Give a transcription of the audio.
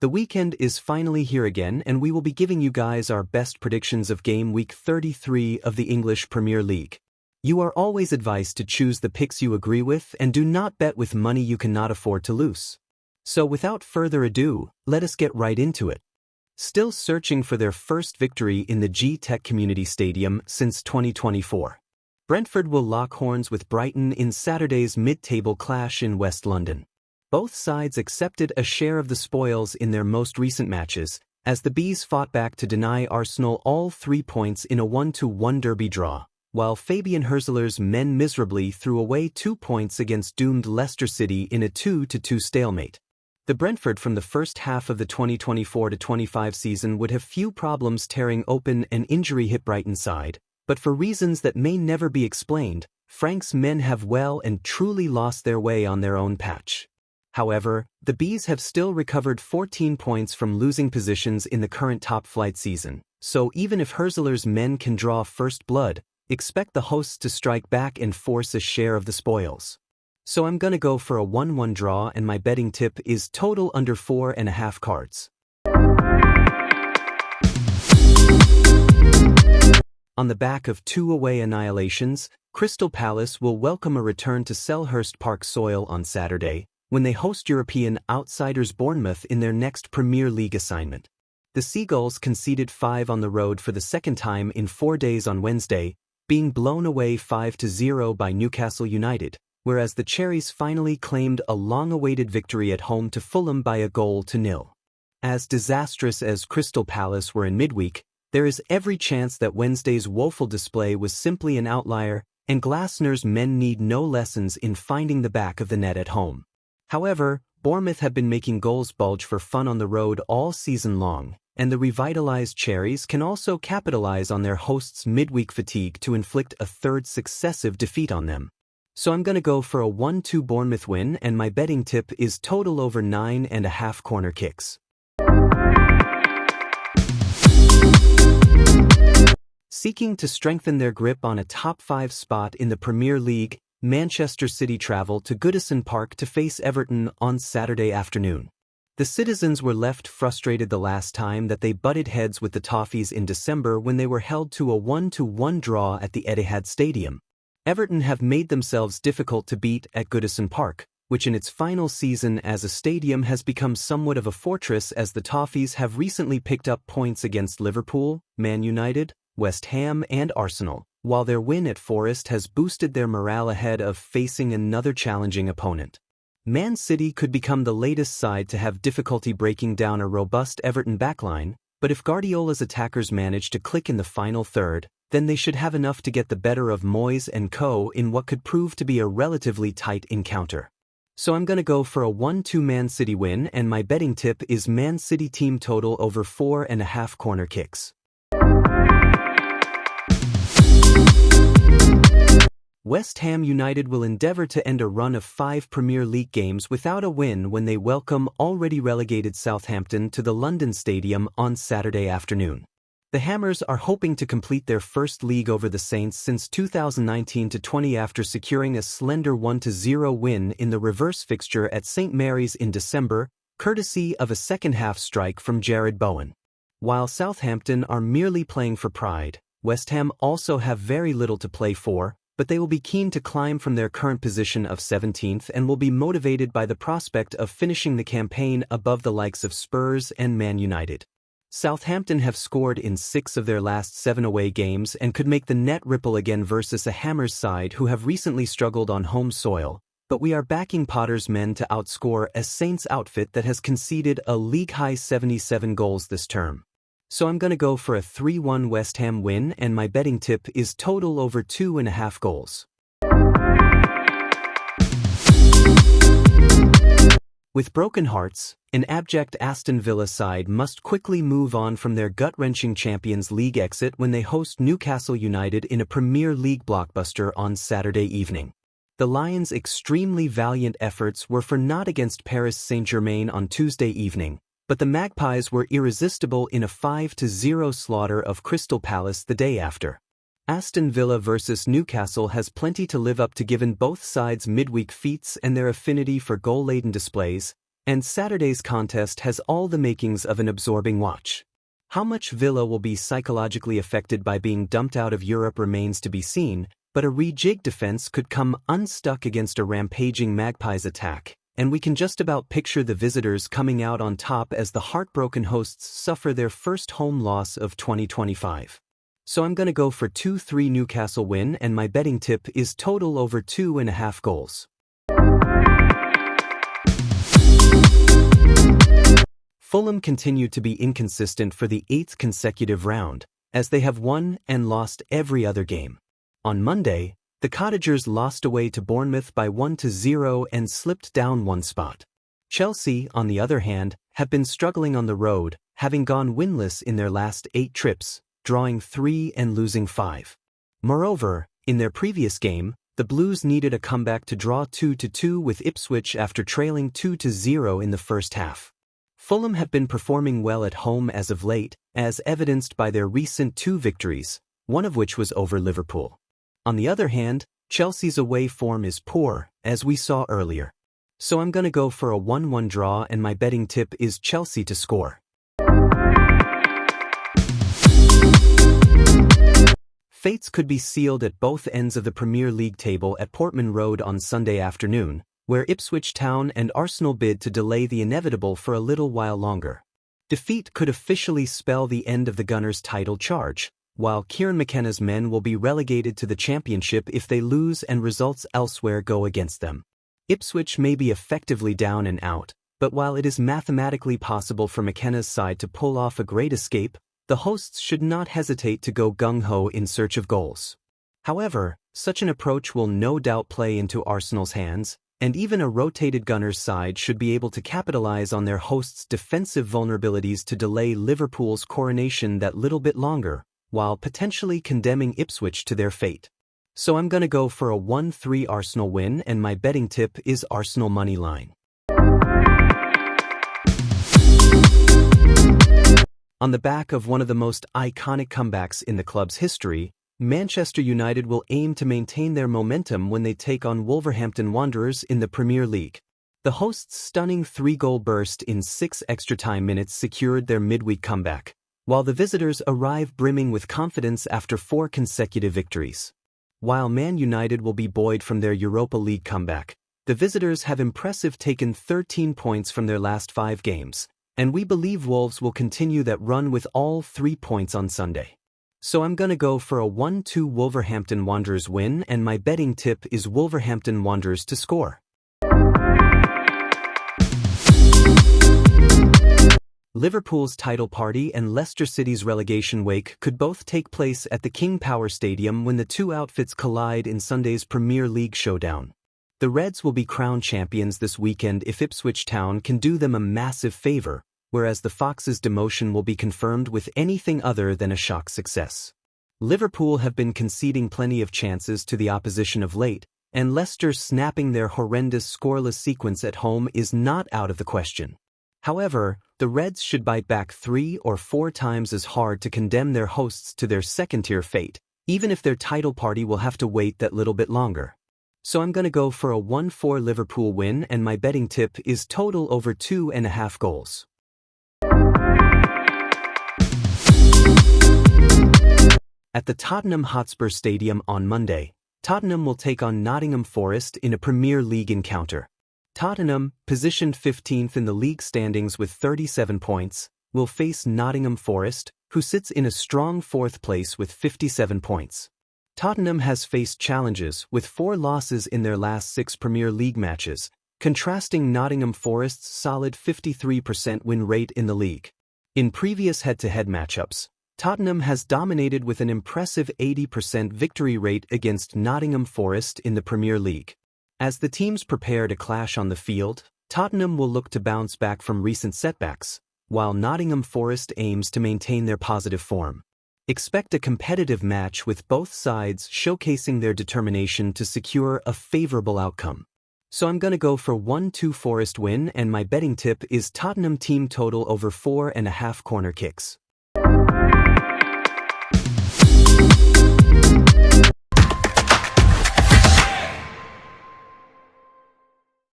The weekend is finally here again, and we will be giving you guys our best predictions of Game Week 33 of the English Premier League. You are always advised to choose the picks you agree with and do not bet with money you cannot afford to lose. So without further ado, let us get right into it. Still searching for their first victory in the G-Tech Community Stadium since 2024. Brentford will lock horns with Brighton in Saturday's mid-table clash in West London. Both sides accepted a share of the spoils in their most recent matches, as the Bees fought back to deny Arsenal all 3 points in a 1-1 derby draw, while Fabian Hürzeler's men miserably threw away 2 points against doomed Leicester City in a 2-2 stalemate. The Brentford from the first half of the 2024-25 season would have few problems tearing open an injury-hit Brighton side, but for reasons that may never be explained, Frank's men have well and truly lost their way on their own patch. However, the Bees have still recovered 14 points from losing positions in the current top-flight season, so even if Hürzeler's men can draw first blood, expect the hosts to strike back and force a share of the spoils. So I'm gonna go for a 1-1 draw, and my betting tip is total under 4.5 cards. On the back of 2 away annihilations, Crystal Palace will welcome a return to Selhurst Park soil on Saturday, when they host European outsiders Bournemouth in their next Premier League assignment. The Seagulls conceded 5 on the road for the second time in 4 days on Wednesday, being blown away 5-0 by Newcastle United, whereas the Cherries finally claimed a long-awaited victory at home to Fulham by 1-0. As disastrous as Crystal Palace were in midweek, there is every chance that Wednesday's woeful display was simply an outlier, and Glasner's men need no lessons in finding the back of the net at home. However, Bournemouth have been making goals bulge for fun on the road all season long, and the revitalized Cherries can also capitalize on their hosts' midweek fatigue to inflict a third successive defeat on them. So I'm gonna go for a 1-2 Bournemouth win, and my betting tip is total over 9.5 corner kicks. Seeking to strengthen their grip on a top 5 spot in the Premier League, Manchester City travel to Goodison Park to face Everton on Saturday afternoon. The citizens were left frustrated the last time that they butted heads with the Toffees in December when they were held to a 1-1 draw at the Etihad Stadium. Everton have made themselves difficult to beat at Goodison Park, which in its final season as a stadium has become somewhat of a fortress, as the Toffees have recently picked up points against Liverpool, Man United, West Ham and Arsenal, while their win at Forest has boosted their morale ahead of facing another challenging opponent. Man City could become the latest side to have difficulty breaking down a robust Everton backline, but if Guardiola's attackers manage to click in the final third, then they should have enough to get the better of Moyes and co. in what could prove to be a relatively tight encounter. So I'm gonna go for a 1-2 Man City win, and my betting tip is Man City team total over 4.5 corner kicks. West Ham United will endeavour to end a run of 5 Premier League games without a win when they welcome already relegated Southampton to the London Stadium on Saturday afternoon. The Hammers are hoping to complete their first league over the Saints since 2019-20 after securing a slender 1-0 win in the reverse fixture at St Mary's in December, courtesy of a second-half strike from Jared Bowen. While Southampton are merely playing for pride, West Ham also have very little to play for, but they will be keen to climb from their current position of 17th and will be motivated by the prospect of finishing the campaign above the likes of Spurs and Man United. Southampton have scored in 6 of their last 7 away games and could make the net ripple again versus a Hammers side who have recently struggled on home soil, but we are backing Potter's men to outscore a Saints outfit that has conceded a league-high 77 goals this term. So I'm gonna go for a 3-1 West Ham win, and my betting tip is total over 2.5 goals. With broken hearts, an abject Aston Villa side must quickly move on from their gut-wrenching Champions League exit when they host Newcastle United in a Premier League blockbuster on Saturday evening. The Lions' extremely valiant efforts were for naught against Paris Saint-Germain on Tuesday evening, but the Magpies were irresistible in a 5-0 slaughter of Crystal Palace the day after. Aston Villa versus Newcastle has plenty to live up to given both sides' midweek feats and their affinity for goal-laden displays, And Saturday's contest has all the makings of an absorbing watch. How much Villa will be psychologically affected by being dumped out of Europe remains to be seen, but a rejigged defense could come unstuck against a rampaging Magpies attack, and we can just about picture the visitors coming out on top as the heartbroken hosts suffer their first home loss of 2025. So I'm gonna go for 2-3 Newcastle win, and my betting tip is total over 2.5 goals. Fulham continued to be inconsistent for the 8th consecutive round, as they have won and lost every other game. On Monday, the Cottagers lost away to Bournemouth by 1-0 and slipped down one spot. Chelsea, on the other hand, have been struggling on the road, having gone winless in their last 8 trips, drawing 3 and losing 5. Moreover, in their previous game, the Blues needed a comeback to draw 2-2 with Ipswich after trailing 2-0 in the first half. Fulham have been performing well at home as of late, as evidenced by their recent 2 victories, one of which was over Liverpool. On the other hand, Chelsea's away form is poor, as we saw earlier. So I'm gonna go for a 1-1 draw, and my betting tip is Chelsea to score. Fates could be sealed at both ends of the Premier League table at Portman Road on Sunday afternoon, where Ipswich Town and Arsenal bid to delay the inevitable for a little while longer. Defeat could officially spell the end of the Gunners' title charge, while Kieran McKenna's men will be relegated to the Championship if they lose and results elsewhere go against them. Ipswich may be effectively down and out, but while it is mathematically possible for McKenna's side to pull off a great escape, the hosts should not hesitate to go gung-ho in search of goals. However, such an approach will no doubt play into Arsenal's hands, and even a rotated Gunners side should be able to capitalize on their hosts' defensive vulnerabilities to delay Liverpool's coronation that little bit longer, while potentially condemning Ipswich to their fate. So I'm gonna go for a 1-3 Arsenal win, and my betting tip is Arsenal money line. On the back of one of the most iconic comebacks in the club's history, Manchester United will aim to maintain their momentum when they take on Wolverhampton Wanderers in the Premier League. The hosts' stunning 3-goal burst in 6 extra-time minutes secured their midweek comeback, while the visitors arrive brimming with confidence after 4 consecutive victories. While Man United will be buoyed from their Europa League comeback, the visitors have impressive taken 13 points from their last 5 games, and we believe Wolves will continue that run with all 3 points on Sunday. So I'm gonna go for a 1-2 Wolverhampton Wanderers win, and my betting tip is Wolverhampton Wanderers to score. Liverpool's title party and Leicester City's relegation wake could both take place at the King Power Stadium when the 2 outfits collide in Sunday's Premier League showdown. The Reds will be crowned champions this weekend if Ipswich Town can do them a massive favour, whereas the Foxes' demotion will be confirmed with anything other than a shock success. Liverpool have been conceding plenty of chances to the opposition of late, and Leicester snapping their horrendous scoreless sequence at home is not out of the question. However, the Reds should bite back 3 or 4 times as hard to condemn their hosts to their second-tier fate, even if their title party will have to wait that little bit longer. So I'm gonna go for a 1-4 Liverpool win, and my betting tip is total over 2.5 goals. At the Tottenham Hotspur Stadium on Monday, Tottenham will take on Nottingham Forest in a Premier League encounter. Tottenham, positioned 15th in the league standings with 37 points, will face Nottingham Forest, who sits in a strong 4th place with 57 points. Tottenham has faced challenges with 4 losses in their last 6 Premier League matches, contrasting Nottingham Forest's solid 53% win rate in the league. In previous head-to-head matchups, Tottenham has dominated with an impressive 80% victory rate against Nottingham Forest in the Premier League. As the teams prepare to clash on the field, Tottenham will look to bounce back from recent setbacks, while Nottingham Forest aims to maintain their positive form. Expect a competitive match with both sides showcasing their determination to secure a favorable outcome. So I'm gonna go for 1-2 Forest win, and my betting tip is Tottenham team total over 4.5 corner kicks.